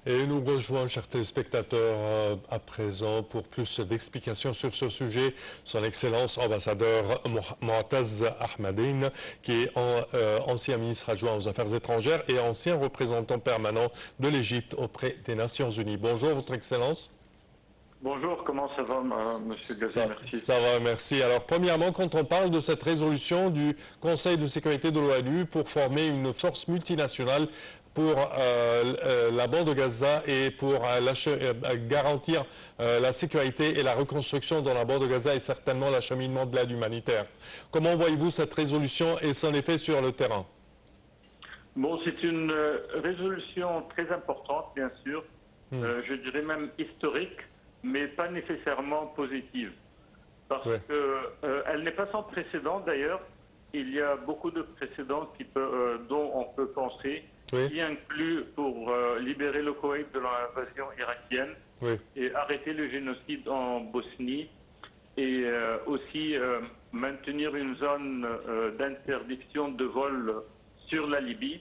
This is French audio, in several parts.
Et nous rejoignons, chers téléspectateurs, à présent pour plus d'explications sur ce sujet, son Excellence ambassadeur Moataz Ahmadine, qui est ancien ministre adjoint aux Affaires étrangères et ancien représentant permanent de l'Égypte auprès des Nations Unies. Bonjour, Votre Excellence. Bonjour, comment ça va, Monsieur Gazé? Merci. Ça va, merci. Alors, premièrement, quand on parle de cette résolution du Conseil de sécurité de l'ONU pour former une force multinationale pour la bande de Gaza et pour garantir la sécurité et la reconstruction dans la bande de Gaza et certainement l'acheminement de l'aide humanitaire. Comment voyez-vous cette résolution et son effet sur le terrain? Bon, c'est une résolution très importante, bien sûr, je dirais même historique, mais pas nécessairement positive, parce qu'elle n'est pas sans précédent d'ailleurs. Il y a beaucoup de précédents dont on peut penser, qui incluent pour libérer le Koweït de l'invasion irakienne et arrêter le génocide en Bosnie, et aussi maintenir une zone d'interdiction de vol sur la Libye,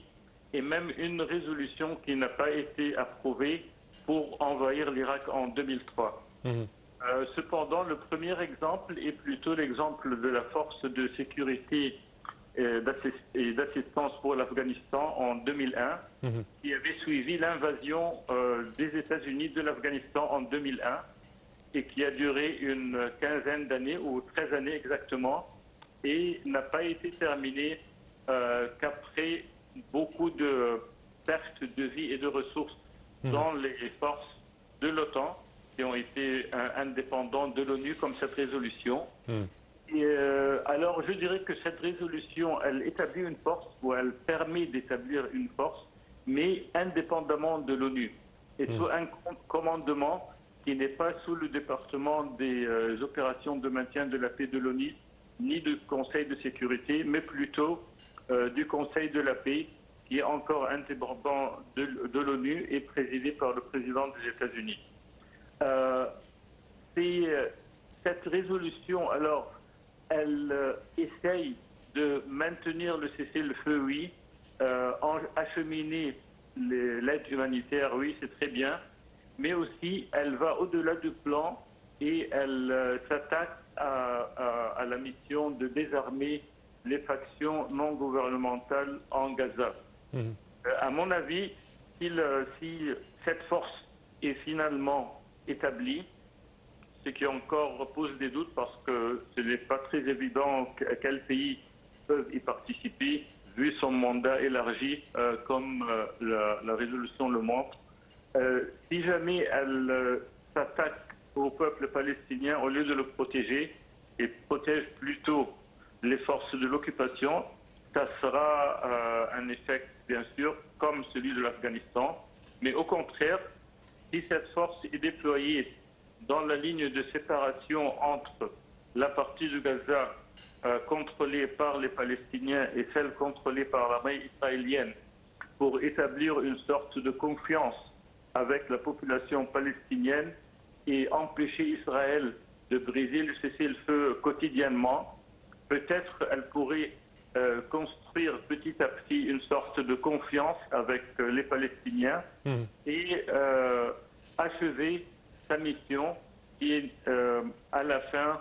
et même une résolution qui n'a pas été approuvée pour envahir l'Irak en 2003. Cependant, le premier exemple est plutôt l'exemple de la force de sécurité et d'assistance pour l'Afghanistan en 2001, qui avait suivi l'invasion des États-Unis de l'Afghanistan en 2001 et qui a duré une quinzaine d'années ou 13 années exactement, et n'a pas été terminée qu'après beaucoup de pertes de vie et de ressources dans les forces de l'OTAN qui ont été indépendants de l'ONU, comme cette résolution. Et alors je dirais que cette résolution, elle établit une force, ou elle permet d'établir une force, mais indépendamment de l'ONU, et sous un commandement qui n'est pas sous le département des opérations de maintien de la paix de l'ONU, ni du Conseil de sécurité, mais plutôt du Conseil de la paix, qui est encore indépendant de l'ONU et présidé par le président des États-Unis. Cette résolution, alors, elle essaye de maintenir le cessez-le-feu, oui, acheminer l'aide humanitaire, oui, c'est très bien, mais aussi elle va au-delà du plan et elle s'attaque à la mission de désarmer les factions non gouvernementales en Gaza. À mon avis, si cette force est finalement établie, ce qui encore pose des doutes parce que ce n'est pas très évident quels pays peuvent y participer, vu son mandat élargi, comme la résolution le montre. Si jamais elle s'attaque au peuple palestinien au lieu de le protéger, et protège plutôt les forces de l'occupation, ça sera un effet, bien sûr, comme celui de l'Afghanistan. Mais au contraire, si cette force est déployée dans la ligne de séparation entre la partie de Gaza contrôlée par les Palestiniens et celle contrôlée par l'armée israélienne, pour établir une sorte de confiance avec la population palestinienne et empêcher Israël de briser le cessez-le-feu quotidiennement, peut-être elle pourrait construire petit à petit une sorte de confiance avec les Palestiniens et achever sa mission qui est à la fin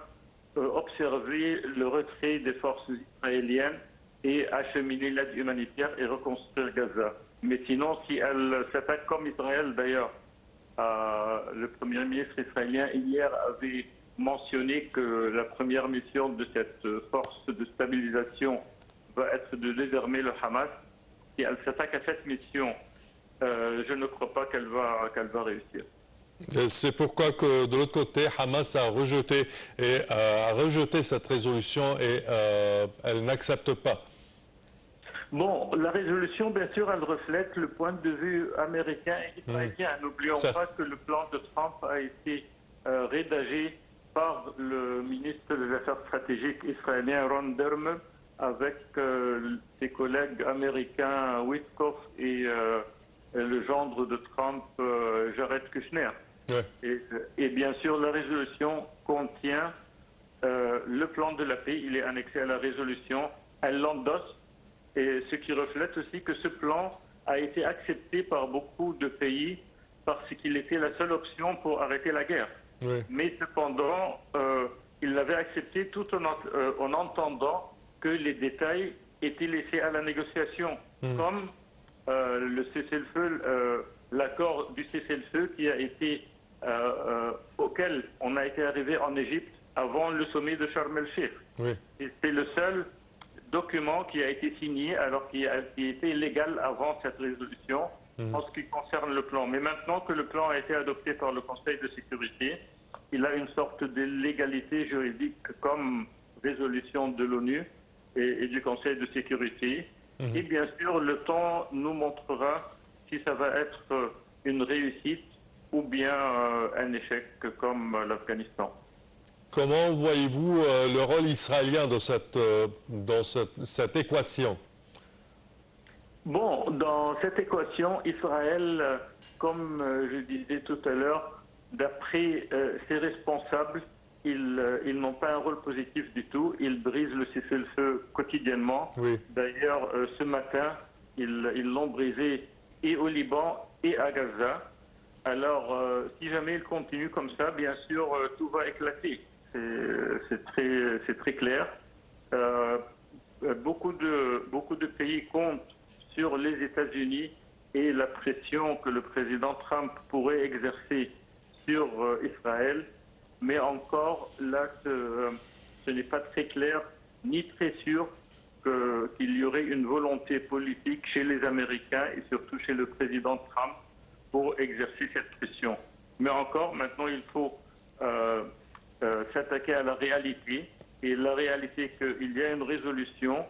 observer le retrait des forces israéliennes et acheminer l'aide humanitaire et reconstruire Gaza. Mais sinon, si elle s'attaque comme Israël d'ailleurs, le Premier ministre israélien hier avait mentionné que la première mission de cette force de stabilisation va être de désarmer le Hamas. Si elle s'attaque à cette mission, je ne crois pas qu'elle va réussir. C'est pourquoi que de l'autre côté, Hamas a rejeté cette résolution et elle n'accepte pas. Bon, la résolution, bien sûr, elle reflète le point de vue américain et israélien. N'oublions pas que le plan de Trump a été rédigé par le ministre des Affaires stratégiques israélien Ron Dermer avec ses collègues américains Witkoff et le gendre de Trump, Jared Kushner. Et bien sûr, la résolution contient le plan de la paix, il est annexé à la résolution, elle l'endosse, et ce qui reflète aussi que ce plan a été accepté par beaucoup de pays parce qu'il était la seule option pour arrêter la guerre. Oui. Mais cependant, il l'avait accepté tout en entendant que les détails étaient laissés à la négociation, comme le cessez-le-feu, l'accord du cessez-le-feu qui a été auquel on a été arrivé en Égypte avant le sommet de Sharm el-Sheikh. Oui. C'est le seul document qui a été signé alors qui était légal avant cette résolution en ce qui concerne le plan. Mais maintenant que le plan a été adopté par le Conseil de sécurité, il a une sorte de légalité juridique comme résolution de l'ONU et du Conseil de sécurité. Et bien sûr, le temps nous montrera si ça va être une réussite ou bien un échec comme l'Afghanistan. Comment voyez-vous le rôle israélien dans cette équation? Bon, dans cette équation, Israël, comme je disais tout à l'heure, d'après ses responsables, ils n'ont pas un rôle positif du tout. Ils brisent le cessez-le-feu quotidiennement. Oui. D'ailleurs, ce matin, ils l'ont brisé et au Liban et à Gaza. Alors, si jamais ils continuent comme ça, bien sûr, tout va éclater. C'est très clair. Beaucoup de pays comptent sur les États-Unis et la pression que le président Trump pourrait exercer sur Israël. Mais encore, là, ce n'est pas très clair ni très sûr qu'il y aurait une volonté politique chez les Américains et surtout chez le président Trump pour exercer cette pression. Mais encore, maintenant, il faut s'attaquer à la réalité. Et la réalité est qu'il y a une résolution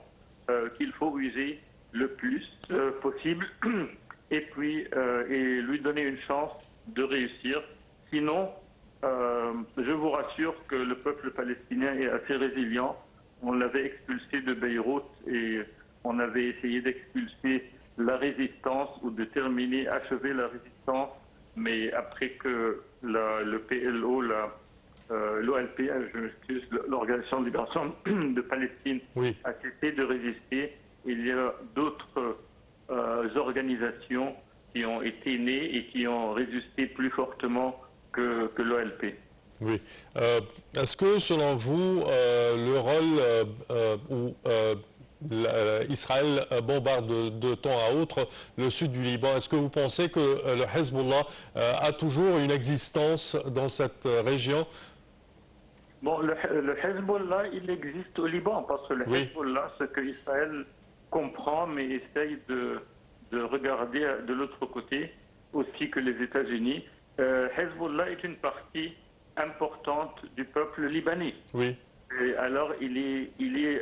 qu'il faut user le plus possible et puis et lui donner une chance de réussir. Sinon, je vous rassure que le peuple palestinien est assez résilient. On l'avait expulsé de Beyrouth et on avait essayé d'expulser la résistance ou de achever la résistance, mais après que le PLO, l'OLP, je m'excuse, l'Organisation de libération de Palestine, Oui. a cessé de résister, il y a d'autres organisations qui ont été nées et qui ont résisté plus fortement que l'OLP. Oui. Est-ce que, selon vous, le rôle où Israël bombarde de temps à autre le sud du Liban, est-ce que vous pensez que le Hezbollah a toujours une existence dans cette région? Bon, le Hezbollah, il existe au Liban, parce que le Hezbollah, ce que Israël comprend, mais essaye de regarder de l'autre côté, aussi que les États-Unis, Hezbollah est une partie importante du peuple libanais. Oui. Et alors, il est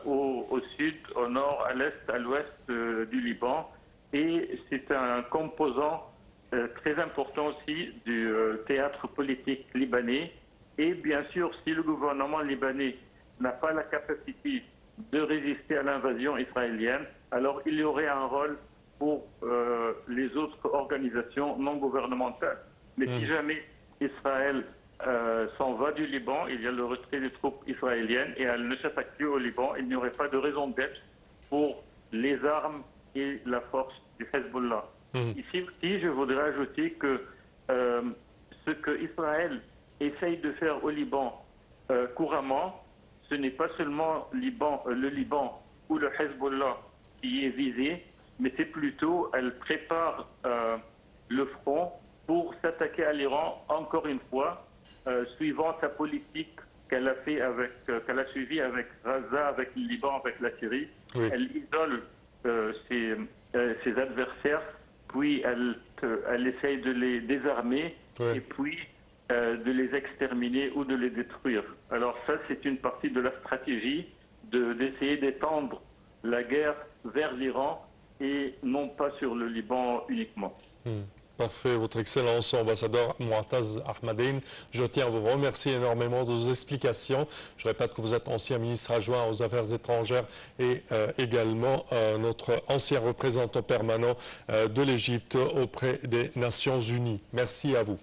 au sud, au nord, à l'est, à l'ouest du Liban, et c'est un composant très important aussi du théâtre politique libanais. Et bien sûr, si le gouvernement libanais n'a pas la capacité de résister à l'invasion israélienne, alors il y aurait un rôle pour les autres organisations non gouvernementales. Mais si jamais Israël s'en va du Liban, il y a le retrait des troupes israéliennes et elle ne s'attaque plus au Liban, il n'y aurait pas de raison d'être pour les armes et la force du Hezbollah. Ici aussi, je voudrais ajouter que ce que Israël essaye de faire au Liban couramment, ce n'est pas seulement le Liban ou le Hezbollah qui est visé, mais c'est plutôt, elle prépare le front pour s'attaquer à l'Iran encore une fois, suivant sa politique qu'elle a suivie avec Gaza, avec le Liban, avec la Syrie. Oui. Elle isole ses adversaires, puis elle essaye de les désarmer et puis de les exterminer ou de les détruire. Alors ça, c'est une partie de la stratégie d'essayer d'étendre la guerre vers l'Iran et non pas sur le Liban uniquement. Parfait, Votre Excellence, ambassadeur Mouataz Ahmadine. Je tiens à vous remercier énormément de vos explications. Je répète que vous êtes ancien ministre adjoint aux Affaires étrangères et également notre ancien représentant permanent de l'Égypte auprès des Nations Unies. Merci à vous.